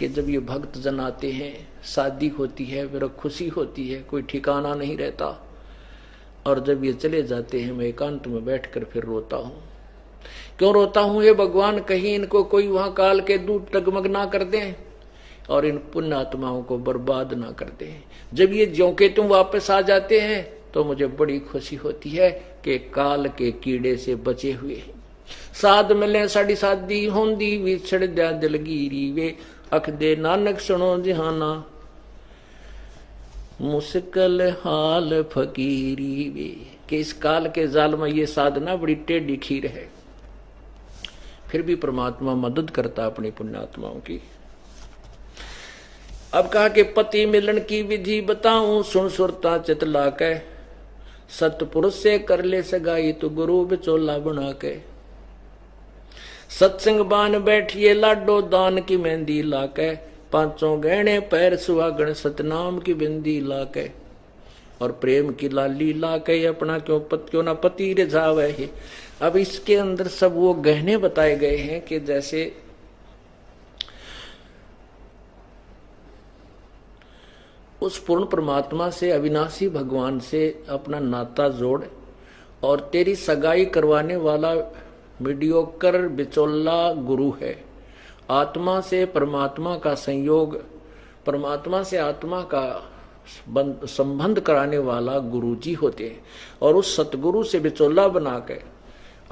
कि जब ये भक्त जन आते हैं, शादी होती है, फिर खुशी होती है, कोई ठिकाना नहीं रहता, और जब ये चले जाते हैं मैं एकांत में बैठकर फिर रोता हूँ। क्यों रोता हूँ? ये भगवान कहीं इनको कोई वहां काल के दूत डगमग ना कर दें और इन पुण्य आत्माओं को बर्बाद ना कर दें। जब ये ज्यों के तुम वापस आ जाते हैं तो मुझे बड़ी खुशी होती है कि काल के कीड़े से बचे हुए हैं। साध मिले साड़ी सादी होंदी विछड़ दिया दिलगीरी वे, अख दे नानक सुनो जहाना मुश्किल हाल फकीरी वे। कि इस काल के जाल में ये साधना बड़ी टेढ़ी खीर है, फिर भी परमात्मा मदद करता अपनी पुण्यात्माओं की। अब कहा कि पति मिलन की विधि बताऊं, सुन सुरता चितला के, सतपुरुष से कर ले सगाई तो गुरु बिचोला बना के। सत्संग बान बैठिए लाडो दान की मेहंदी लाके, पांचों गहने पैर सुहागण सतनाम की बिंदी लाके। और प्रेम की लाली लाके अपना क्यों ना पति रिझावे है। अब इसके अंदर सब वो गहने बताए गए हैं कि जैसे उस पूर्ण परमात्मा से, अविनाशी भगवान से अपना नाता जोड़, और तेरी सगाई करवाने वाला मीडियोकर बिचौला गुरु है। आत्मा से परमात्मा का संयोग, परमात्मा से आत्मा का संबंध कराने वाला गुरु जी होते हैं, और उस सतगुरु से बिचौला बना के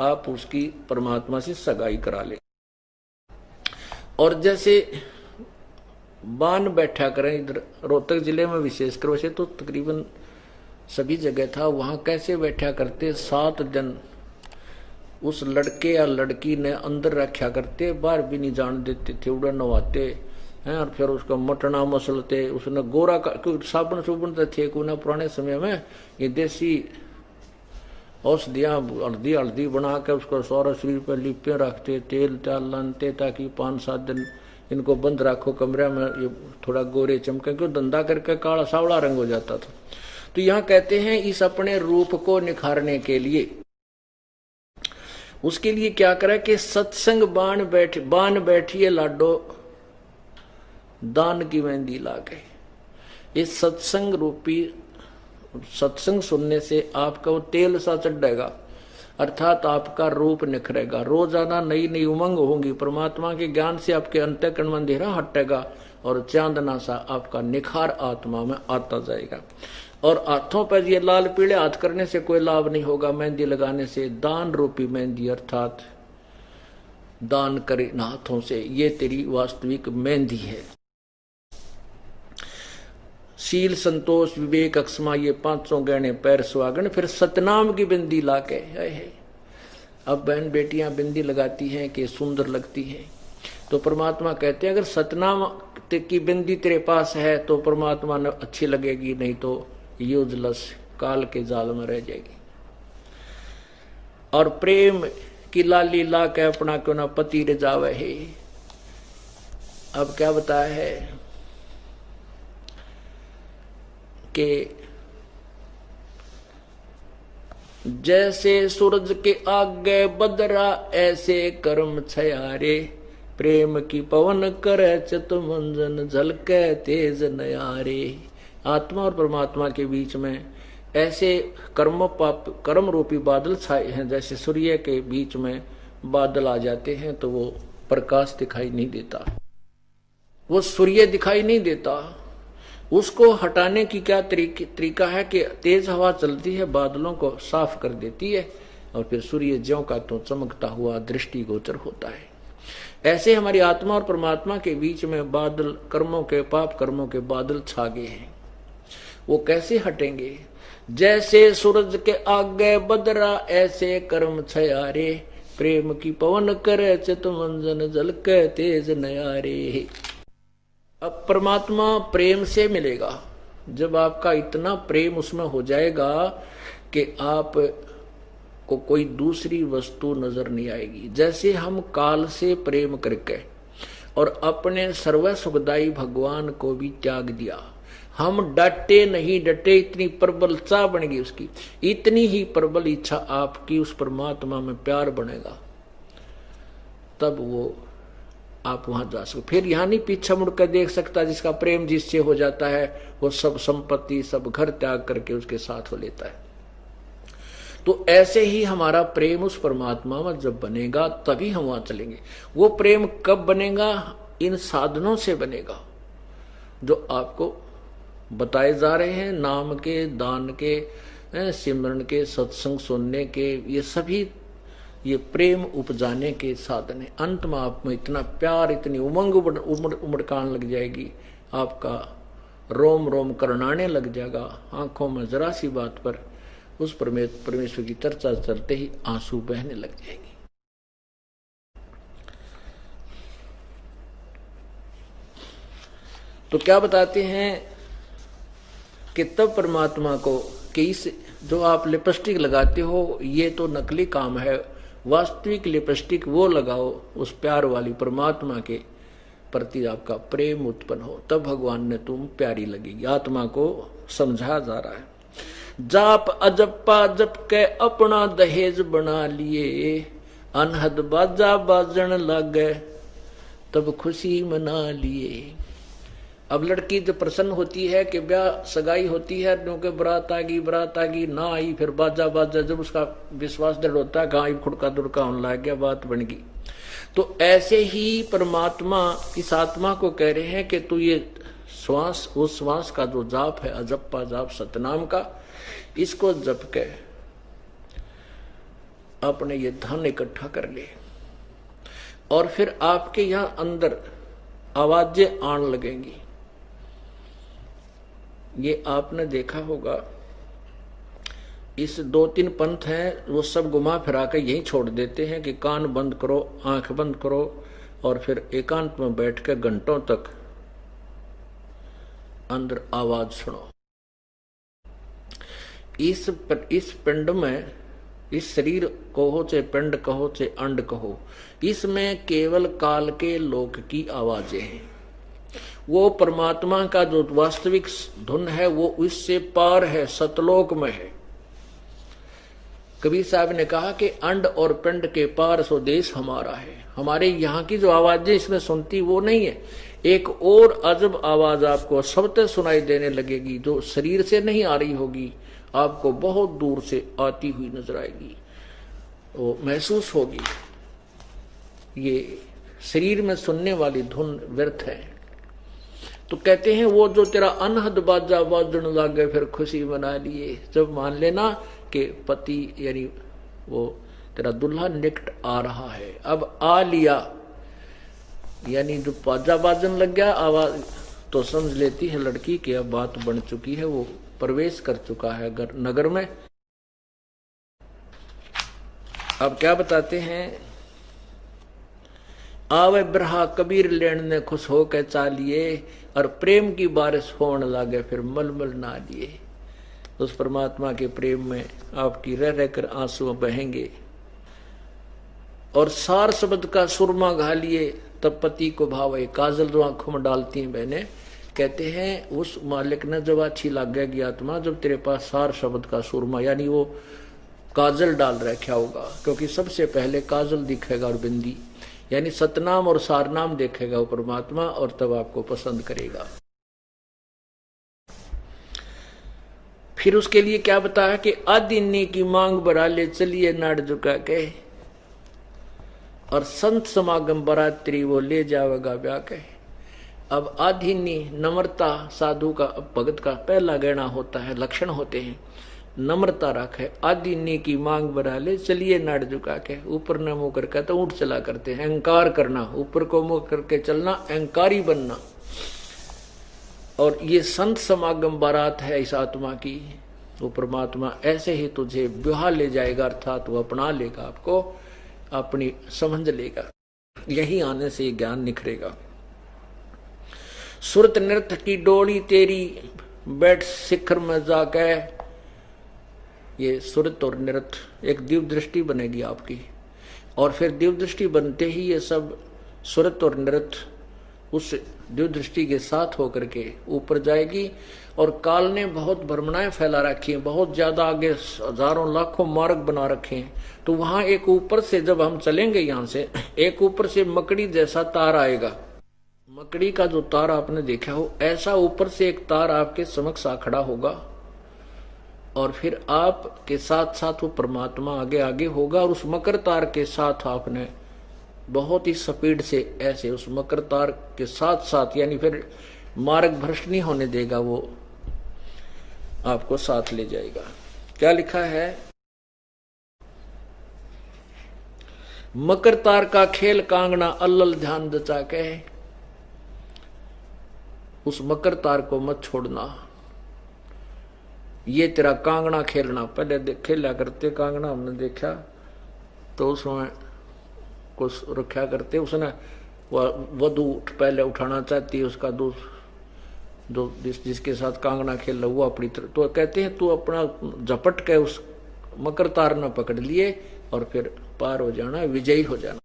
आप उसकी परमात्मा से सगाई करा ले। और जैसे बान बैठा करें, इधर रोहतक जिले में विशेषकर, वैसे तो तकरीबन सभी जगह था, वहां कैसे बैठा करते, 7 दिन उस लड़के या लड़की ने अंदर रखा करते, बाहर भी नहीं जान देते थे, उड़ा नवाते हैं, और फिर उसका मटना मसलते, उसने गोरा का साबुन सुबुन तो थे को ना पुराने समय में, ये देसी औषधियाँ हल्दी हल्दी बना के उसको सारा शरीर पर लिपे रखते, तेल तेल लानते, ताकि 5-7 दिन इनको बंद रखो कमरे में, ये थोड़ा गोरे चमके, क्यों धंधा करके काला सावला रंग हो जाता था। तो यहाँ कहते हैं इस अपने रूप को निखारने के लिए, उसके लिए क्या करे कि सत्संग बान बैठिए लाडो दान की मेहंदी लाके। इस सत्संग रूपी, सत्संग सुनने से आपका वो तेल सा चढ़ेगा, अर्थात आपका रूप निखरेगा, रोजाना नई नई उमंग होंगी, परमात्मा के ज्ञान से आपके अंतःकरण में अंधेरा हटेगा, और चांदना सा आपका निखार आत्मा में आता जाएगा। और हाथों पर ये लाल पीले हाथ करने से कोई लाभ नहीं होगा, मेहंदी लगाने से, दान रूपी मेहंदी, अर्थात दान करे इन हाथों से, ये तेरी वास्तविक मेहंदी है। शील संतोष विवेक अक्षमा, ये 500 गहने पैर सुहागण, फिर सतनाम की बिंदी लाके। अब बहन बेटियां बिंदी लगाती हैं कि सुंदर लगती हैं, तो परमात्मा कहते हैं अगर सतनाम की बिंदी तेरे पास है तो परमात्मा ने अच्छी लगेगी, नहीं तो यूजलेस काल के जाल में रह जाएगी। और प्रेम की लाली ला के अपना क्यों ना पति रिझावे है। अब क्या बताया है कि जैसे सूरज के आगे बदरा ऐसे कर्म छयारे, प्रेम की पवन करे चितमंजन झलके तेज नयारे। आत्मा और परमात्मा के बीच में ऐसे कर्म रूपी बादल छाए हैं, जैसे सूर्य के बीच में बादल आ जाते हैं तो वो प्रकाश दिखाई नहीं देता, वो सूर्य दिखाई नहीं देता। उसको हटाने की क्या तरीका है कि तेज हवा चलती है, बादलों को साफ कर देती है, और फिर सूर्य ज्यों का तो चमकता हुआ दृष्टिगोचर होता है। ऐसे हमारी आत्मा और परमात्मा के बीच में बादल, कर्मों के, पाप कर्मों के बादल छा गए हैं। वो कैसे हटेंगे? जैसे सूरज के आगे बदरा ऐसे कर्म छयारे, प्रेम की पवन करे चितमंजन झलके तेज नयारे। अब परमात्मा प्रेम से मिलेगा। जब आपका इतना प्रेम उसमें हो जाएगा कि आप को कोई दूसरी वस्तु नजर नहीं आएगी। जैसे हम काल से प्रेम करके और अपने सर्व सुखदायी भगवान को भी त्याग दिया, हम डटे नहीं डटे, इतनी प्रबल चाह बन गई उसकी, इतनी ही प्रबल इच्छा आपकी उस परमात्मा में प्यार बनेगा, तब वो आप वहां जा सकते। फिर यहाँ नहीं पीछे मुड़कर देख सकता, जिसका प्रेम जिससे हो जाता है वो सब संपत्ति सब घर त्याग करके उसके साथ हो लेता है। तो ऐसे ही हमारा प्रेम उस परमात्मा में जब बनेगा तभी हम वहां चलेंगे। वो प्रेम कब बनेगा? इन साधनों से बनेगा जो आपको बताए जा रहे हैं, नाम के, दान के, सिमरन के, सत्संग सुनने के, ये सभी ये प्रेम उपजाने के साधन है। अंत में आप में इतना प्यार, इतनी उमंग उमड़कान लग जाएगी, आपका रोम रोम करनाने लग जाएगा, आंखों में जरा सी बात पर उस परमेश्वर की चर्चा चलते ही आंसू बहने लग जाएंगे। तो क्या बताते हैं कि तब परमात्मा को कि इस जो आप लिपस्टिक लगाते हो ये तो नकली काम है, वास्तविक लिपस्टिक वो लगाओ उस प्यार वाली परमात्मा के प्रति आपका प्रेम उत्पन्न हो, तब भगवान ने तुम प्यारी लगेगी। आत्मा को समझा जा रहा है। जाप अजप्पा जप के अपना दहेज बना लिए, अनहद बाजा बाजन लागे तब खुशी मना लिए। अब लड़की जब प्रसन्न होती है कि ब्याह सगाई होती है, क्योंकि बरात आ गई ना आई, फिर बाजा बाजा, जब उसका विश्वास दृढ़ होता है गाय खुड़का दुड़का होने लग गया, बात बन गई। तो ऐसे ही परमात्मा इस आत्मा को कह रहे हैं कि तू ये श्वास, उस श्वास का जो जाप है अजप्पा जाप सतनाम का, इसको जप के अपने ये धन इकट्ठा कर ले, और फिर आपके यहां अंदर आवाजें आने लगेंगी। ये आपने देखा होगा, इस 2-3 पंथ हैं वो सब घुमा फिरा कर यही छोड़ देते हैं कि कान बंद करो, आंख बंद करो, और फिर एकांत में बैठ कर घंटों तक अंदर आवाज सुनो। इस पिंड में, इस शरीर कहो चाहे पिंड कहो चाहे अंड कहो, इसमें केवल काल के लोक की आवाजें हैं। वो परमात्मा का जो वास्तविक धुन है वो इससे पार है, सतलोक में है। कबीर साहब ने कहा कि अंड और पिंड के पार सो देश हमारा है। हमारे यहाँ की जो आवाजें इसमें सुनती वो नहीं है, एक और अजब आवाज आपको सबसे सुनाई देने लगेगी, जो शरीर से नहीं आ रही होगी, आपको बहुत दूर से आती हुई नजर आएगी, वो महसूस होगी। ये शरीर में सुनने वाली धुन व्यर्थ है। तो कहते हैं वो जो तेरा अनहद बाजा बाजन लागे फिर खुशी मना लिए। जब मान लेना कि पति यानी वो तेरा दुल्हा निकट आ रहा है, अब आ लिया, यानी जो बाजा बाजन लग गया आवाज, तो समझ लेती है लड़की कि अब बात बन चुकी है, वो प्रवेश कर चुका है नगर में। अब क्या बताते हैं, आवे ब्रहा कबीर लेन ने खुश होकर चालिए, और प्रेम की बारिश होने लगे फिर मलमल ना लिए। उस परमात्मा के प्रेम में आपकी रह रहकर आंसू बहेंगे, और सार शब्द का सुरमा घालिए तब पति को भावे। काजल जो आंखों में डालती हैं बहने, कहते हैं उस मालिक ने जब अच्छी लग गई आत्मा, जब तेरे पास सार शब्द का सुरमा यानी वो काजल डाल रखा होगा, क्योंकि सबसे पहले काजल दिखेगा और बिंदी, यानी सतनाम और सारनाम देखेगा वो परमात्मा, और तब आपको पसंद करेगा। फिर उसके लिए क्या बताया कि आदिन्नी की मांग बरा ले चलिए नाड़ झुका के, और संत समागम बरात्री वो ले जावेगा ब्याह के। अब आधिनी नम्रता साधु का भगत का पहला गहना होता है, लक्षण होते हैं, नम्रता रखे। आदिनी की मांग बरा ले चलिए नाड़ झुका के, ऊपर न मुंह करके तो ऊंट चला करते हैं, अहंकार करना, ऊपर को मुंह करके चलना, अहंकारी बनना। और ये संत समागम बारात है इस आत्मा की, वो परमात्मा ऐसे ही तुझे ब्याह ले जाएगा, अर्थात वो अपना लेगा, आपको अपनी समझ लेगा। यही आने से ज्ञान निखरेगा। सुरत नृत्य की डोली तेरी बैठ शिखर में जाके, ये सुरत और नृत्य एक दिव्य दृष्टि बनेगी आपकी, और फिर दिव्य दृष्टि बनते ही ये सब सुरत और नृत्य उस दिव्य दृष्टि के साथ होकर के ऊपर जाएगी। और काल ने बहुत भ्रमणाएं फैला रखी हैं, बहुत ज्यादा आगे हजारों लाखों मार्ग बना रखे हैं। तो वहां एक ऊपर से जब हम चलेंगे यहां से, एक ऊपर से मकड़ी जैसा तार आएगा। मकड़ी का जो तार आपने देखा हो, ऐसा ऊपर से एक तार आपके समक्ष आ खड़ा होगा और फिर आपके साथ साथ वो परमात्मा आगे आगे होगा। और उस मकर तार के साथ आपने बहुत ही स्पीड से ऐसे उस मकर तार के साथ साथ, यानी फिर मार्ग भ्रष्ट नहीं होने देगा, वो आपको साथ ले जाएगा। क्या लिखा है? मकर तार का खेल कांगना अल्लल ध्यान दचा के, उस मकर तार को मत छोड़ना, ये तेरा कांगना खेलना। पहले खेला करते कांगना, हमने देखा तो उसमें कुछ रखा करते, उसने वधू पहले उठाना चाहती है उसका जिसके साथ कांगना खेल रहा वो अपनी तरफ, तो कहते हैं तू अपना झपट के उस मकर तार न पकड़ लिए और फिर पार हो जाना, विजयी हो जाना।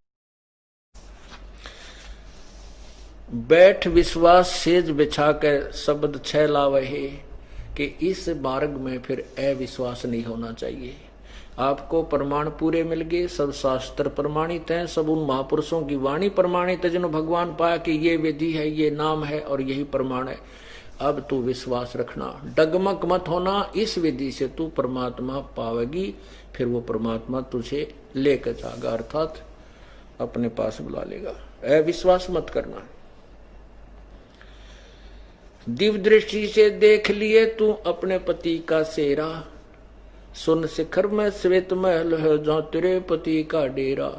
बैठ विश्वास सेज बिछा कर शब्द छह लावहे, कि इस मार्ग में फिर अविश्वास नहीं होना चाहिए। आपको प्रमाण पूरे मिल गए, सब शास्त्र प्रमाणित हैं, सब उन महापुरुषों की वाणी प्रमाणित है जिन्होंने भगवान पाया कि ये विधि है, ये नाम है और यही प्रमाण है। अब तू विश्वास रखना, डगमग मत होना, इस विधि से तू परमात्मा पावेगी, फिर वो परमात्मा तुझे लेकर जाएगा, अर्थात अपने पास बुला लेगा। अविश्वास मत करना। दिव्य दृष्टि से देख लिए तू अपने पति का सेरा, सुन शिखर में श्वेत महल है जहां तेरे पति का डेरा।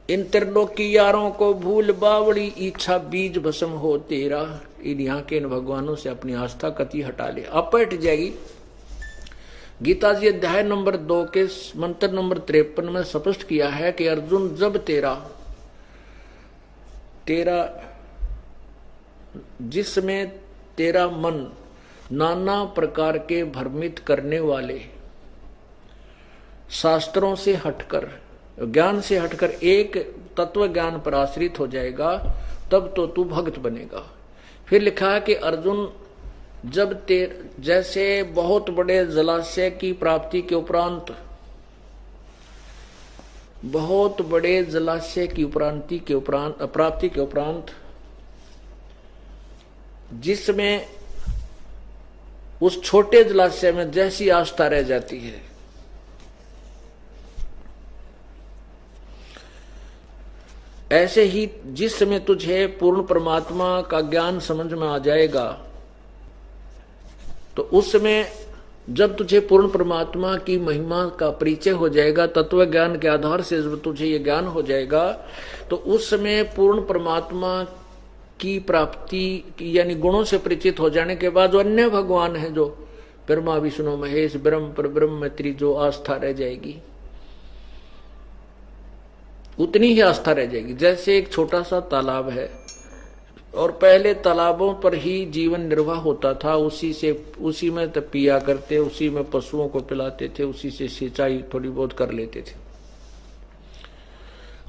इन त्रिलोकी यारों को भूल बावड़ी, इच्छा बीज भस्म हो तेरा। इन यहाँ के इन भगवानों से अपनी आस्था कति हटा ले, अपट जाएगी। गीता जी अध्याय नंबर 2 के मंत्र नंबर 53 में स्पष्ट किया है कि अर्जुन, जब तेरा जिसमें तेरा मन नाना प्रकार के भ्रमित करने वाले शास्त्रों से हटकर, ज्ञान से हटकर एक तत्व ज्ञान पर आश्रित हो जाएगा, तब तो तू भक्त बनेगा। फिर लिखा है कि अर्जुन, जब जैसे बहुत बड़े जलाशय की प्राप्ति के उपरांत, बहुत बड़े जलाशय की प्राप्ति के उपरांत जिसमें उस छोटे जलाशय में जैसी आस्था रह जाती है, ऐसे ही जिस समय तुझे पूर्ण परमात्मा का ज्ञान समझ में आ जाएगा, तो उस समय जब तुझे पूर्ण परमात्मा की महिमा का परिचय हो जाएगा, तत्व ज्ञान के आधार से जब तुझे ये ज्ञान हो जाएगा, तो उस समय पूर्ण परमात्मा की प्राप्ति यानी गुणों से परिचित हो जाने के बाद जो अन्य भगवान है, जो ब्रह्मा विष्णु महेश ब्रह्म पर ब्रह्म मैत्री, जो आस्था रह जाएगी उतनी ही आस्था रह जाएगी। जैसे एक छोटा सा तालाब है और पहले तालाबों पर ही जीवन निर्वाह होता था, उसी में तब पिया करते, उसी में पशुओं को पिलाते थे, उसी से सिंचाई थोड़ी बहुत कर लेते थे।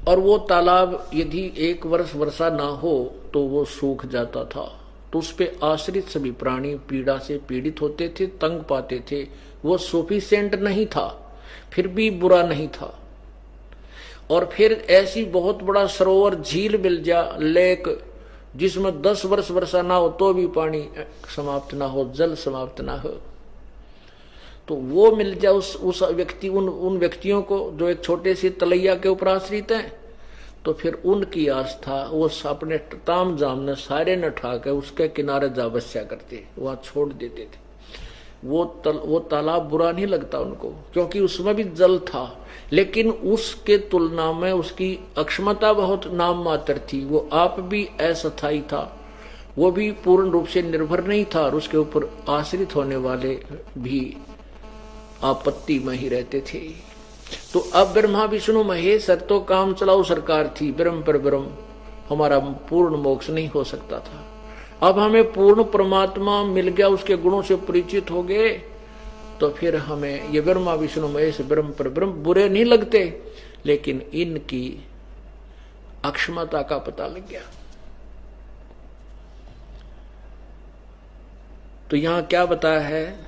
और वो तालाब यदि एक वर्ष वर्षा ना हो तो वो सूख जाता था, तो उस पे आश्रित सभी प्राणी पीड़ा से पीड़ित होते थे, तंग पाते थे। वो सफिशिएंट नहीं था, फिर भी बुरा नहीं था। और फिर ऐसी बहुत बड़ा सरोवर झील मिल जा, लेक, जिसमें 10 वर्ष वर्षा ना हो तो भी पानी समाप्त ना हो, जल समाप्त ना हो, तो वो मिल जाए उस व्यक्ति, उन व्यक्तियों को जो एक छोटे से तलैया के ऊपर आश्रित हैं, तो फिर उनकी आस्था वो अपने ताम जाम ने सारे न ठाकर उसके किनारे जा बस्या करते, वहां छोड़ देते थे। वो तालाब बुरा नहीं लगता उनको, क्योंकि उसमें भी जल था, लेकिन उसके तुलना में उसकी अक्षमता बहुत नाम मात्र थी। वो आप भी अस्थायी था, वो भी पूर्ण रूप से निर्भर नहीं था, और उसके ऊपर आश्रित होने वाले भी आपत्ति में ही रहते थे। तो अब ब्रह्मा विष्णु महेश तो काम चलाऊ सरकार थी, ब्रह्म पर ब्रह्म, हमारा पूर्ण मोक्ष नहीं हो सकता था। अब हमें पूर्ण परमात्मा मिल गया, उसके गुणों से परिचित हो गए, तो फिर हमें ये ब्रह्मा विष्णु महेश ब्रह्म पर ब्रह्म बुरे नहीं लगते, लेकिन इनकी अक्षमता का पता लग गया। तो यहां क्या बताया है,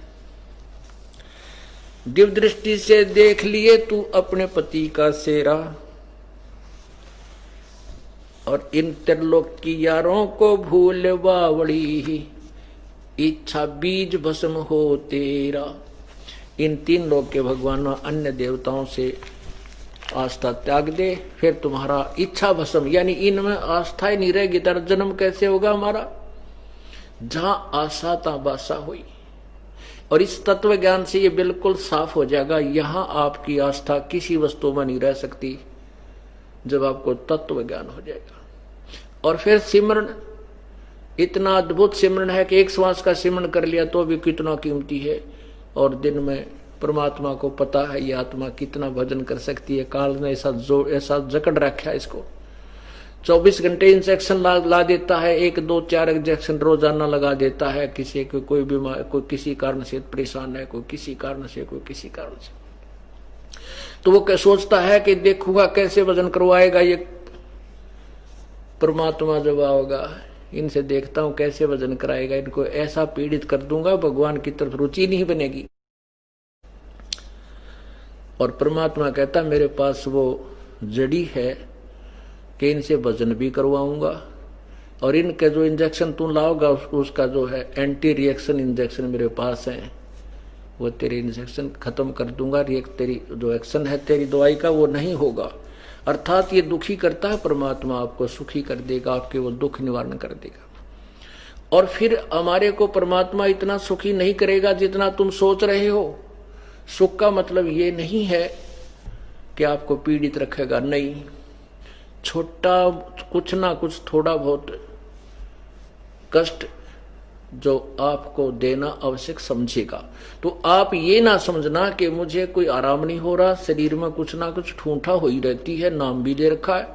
दिव्य दृष्टि से देख लिए तू अपने पति का सेरा, और इन त्रिलोक की यारों को भूल बावड़ी, इच्छा बीज भस्म हो तेरा। इन तीन लोक के भगवानों अन्य देवताओं से आस्था त्याग दे, फिर तुम्हारा इच्छा भस्म, यानी इनमें आस्था ही नहीं रहेगी, तेरा जन्म कैसे होगा हमारा। जहां आशा ता बासा हुई। और इस तत्व ज्ञान से ये बिल्कुल साफ हो जाएगा, यहां आपकी आस्था किसी वस्तु में नहीं रह सकती जब आपको तत्व ज्ञान हो जाएगा। और फिर सिमरन, इतना अद्भुत सिमरन है कि एक श्वास का सिमरन कर लिया तो भी कितना कीमती है। और दिन में परमात्मा को पता है ये आत्मा कितना भजन कर सकती है। काल ने ऐसा जकड़ रखा है इसको, 24 घंटे इंजेक्शन ला देता है, 1 2 4 इंजेक्शन रोजाना लगा देता है। किसी को कोई बीमार, कोई किसी कारण से परेशान है, कोई किसी कारण से, कोई किसी कारण से, तो वो क्या सोचता है कि देखूंगा कैसे वजन करवाएगा ये परमात्मा जब आओगा, इनसे देखता हूं कैसे वजन कराएगा, इनको ऐसा पीड़ित कर दूंगा भगवान की तरफ रुचि नहीं बनेगी। और परमात्मा कहता मेरे पास वो जड़ी है कि इनसे वजन भी करवाऊंगा, और इनके जो इंजेक्शन तू लाओगा उसका जो है एंटी रिएक्शन इंजेक्शन मेरे पास है, वो तेरी इंजेक्शन खत्म कर दूंगा। तेरी जो एक्शन है तेरी दवाई का वो नहीं होगा। अर्थात ये दुखी करता है परमात्मा, आपको सुखी कर देगा, आपके वो दुख निवारण कर देगा। और फिर हमारे को परमात्मा इतना सुखी नहीं करेगा जितना तुम सोच रहे हो। सुख का मतलब ये नहीं है कि आपको पीड़ित रखेगा, नहीं, छोटा कुछ ना कुछ थोड़ा बहुत कष्ट जो आपको देना आवश्यक समझेगा। तो आप ये ना समझना कि मुझे कोई आराम नहीं हो रहा, शरीर में कुछ ना कुछ ठूंठा हो ही रहती है, नाम भी दे रखा है,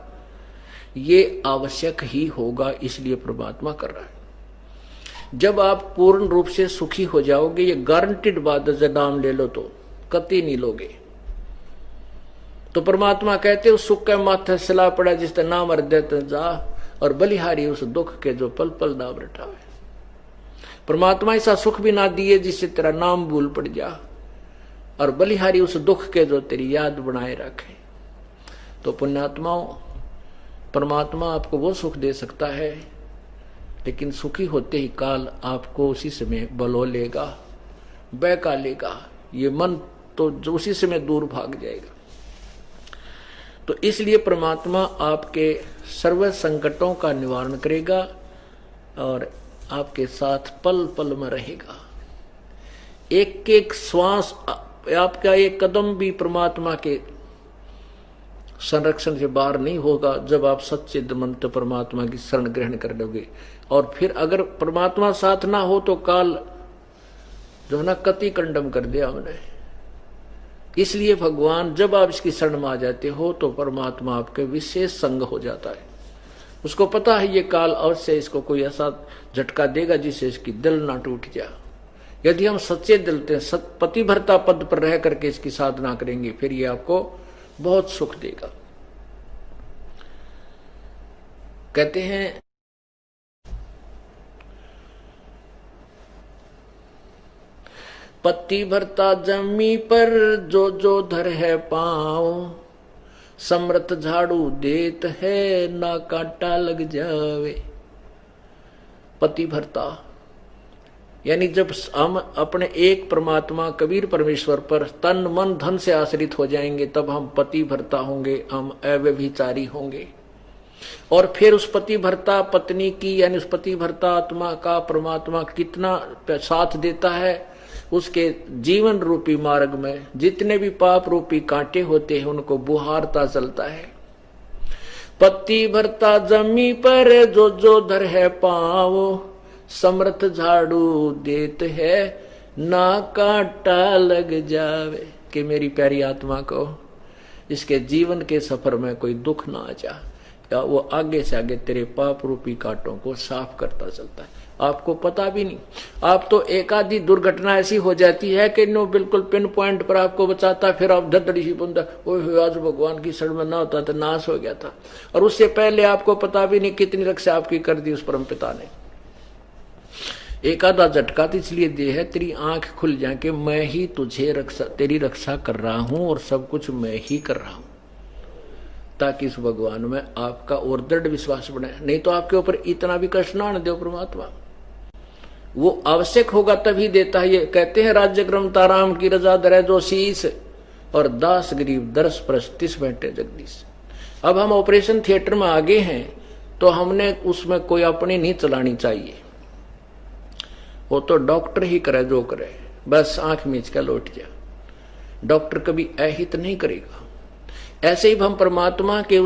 ये आवश्यक ही होगा, इसलिए परमात्मा कर रहा है। जब आप पूर्ण रूप से सुखी हो जाओगे, ये गारंटीड बात है, नाम ले लो तो कति नहीं लोगे। तो परमात्मा कहते उस सुख के माथे सिला पड़ा जिससे नाम हृदय जा, और बलिहारी उस दुख के जो पल पल नाम रटावे। परमात्मा ऐसा सुख भी ना दिए जिससे तेरा नाम भूल पड़ जा, और बलिहारी उस दुख के जो तेरी याद बनाए रखे। तो पुण्यात्माओं, परमात्मा आपको वो सुख दे सकता है, लेकिन सुखी होते ही काल आपको उसी समय बलो लेगा, बहका लेगा, ये मन तो उसी समय दूर भाग जाएगा। तो इसलिए परमात्मा आपके सर्व संकटों का निवारण करेगा और आपके साथ पल पल में रहेगा। एक एक श्वास, आपका एक कदम भी परमात्मा के संरक्षण से बाहर नहीं होगा जब आप सच्चे मन से परमात्मा की शरण ग्रहण कर लोगे। और फिर अगर परमात्मा साथ ना हो तो काल जो है ना कति कंडम कर दिया हमने। इसलिए भगवान जब आप इसकी शरण में आ जाते हो तो परमात्मा आपके विशेष संग हो जाता है। उसको पता है ये काल अवश्य इसको कोई ऐसा झटका देगा जिससे इसकी दिल ना टूट जाए। यदि हम सच्चे दिल से पतिव्रता पद पर रह करके इसकी साधना करेंगे फिर ये आपको बहुत सुख देगा। कहते हैं पतिव्रता जमी पर जो जो धर है पाँव, समृत झाड़ू देत है ना कांटा लग जावे। पतिव्रता यानी जब हम अपने एक परमात्मा कबीर परमेश्वर पर तन मन धन से आश्रित हो जाएंगे तब हम पतिव्रता होंगे, हम अव्यभिचारी होंगे। और फिर उस पतिव्रता पत्नी की यानी उस पतिव्रता आत्मा का परमात्मा कितना साथ देता है। उसके जीवन रूपी मार्ग में जितने भी पाप रूपी कांटे होते हैं उनको बुहारता चलता है। पतिव्रता जमी पर जो जो धर है पाँव, समर्थ झाड़ू देत है ना कांटा लग जावे। कि मेरी प्यारी आत्मा को इसके जीवन के सफर में कोई दुख ना आ जाए, या वो आगे से आगे तेरे पाप रूपी कांटों को साफ करता चलता है। आपको पता भी नहीं। आप तो एक आधी दुर्घटना ऐसी हो जाती है कि नो बिल्कुल पिन पॉइंट पर आपको बचाता, फिर आप धड़धड़ी सी बुंदा, ओह आज भगवान की शरण में ना होता तो नाश हो गया था। और उससे पहले आपको पता भी नहीं कितनी रक्षा आपकी कर दी उस परम पिता ने। एक आधा झटका तो इसलिए दे है तेरी आंख खुल जाए कि मैं ही तुझे तेरी रक्षा कर रहा हूं और सब कुछ मैं ही कर रहा हूं, ताकि इस भगवान में आपका और दृढ़ विश्वास बने। नहीं तो आपके ऊपर इतना भी कष्ट ना दे परमात्मा। वो आवश्यक होगा तभी देता है। ये कहते हैं राज्य क्रम ताराम की रजा दरे जो शीस, और दास गरीब दरस प्रस्तिस बैठे जगदीश। अब हम ऑपरेशन थिएटर में आगे हैं तो हमने उसमें कोई अपनी नहीं चलानी चाहिए, वो तो डॉक्टर ही करे जो करे, बस आंख मीच कर लौट जा। डॉक्टर कभी अहित नहीं करेगा। ऐसे ही हम परमात्मा के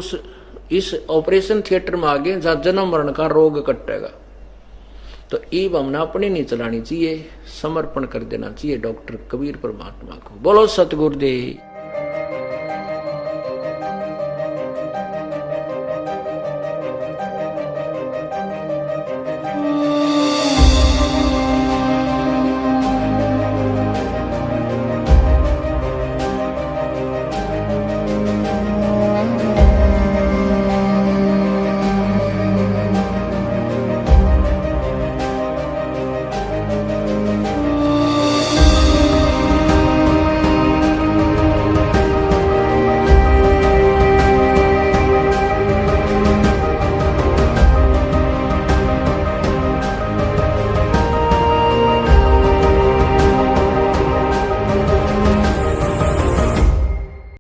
इस ऑपरेशन थिएटर में आगे जहां जन्म मरण का रोग कटेगा, तो ईब हमने अपनी नहीं चलानी चाहिए, समर्पण कर देना चाहिए डॉक्टर कबीर परमात्मा को। बोलो सतगुरुदेव।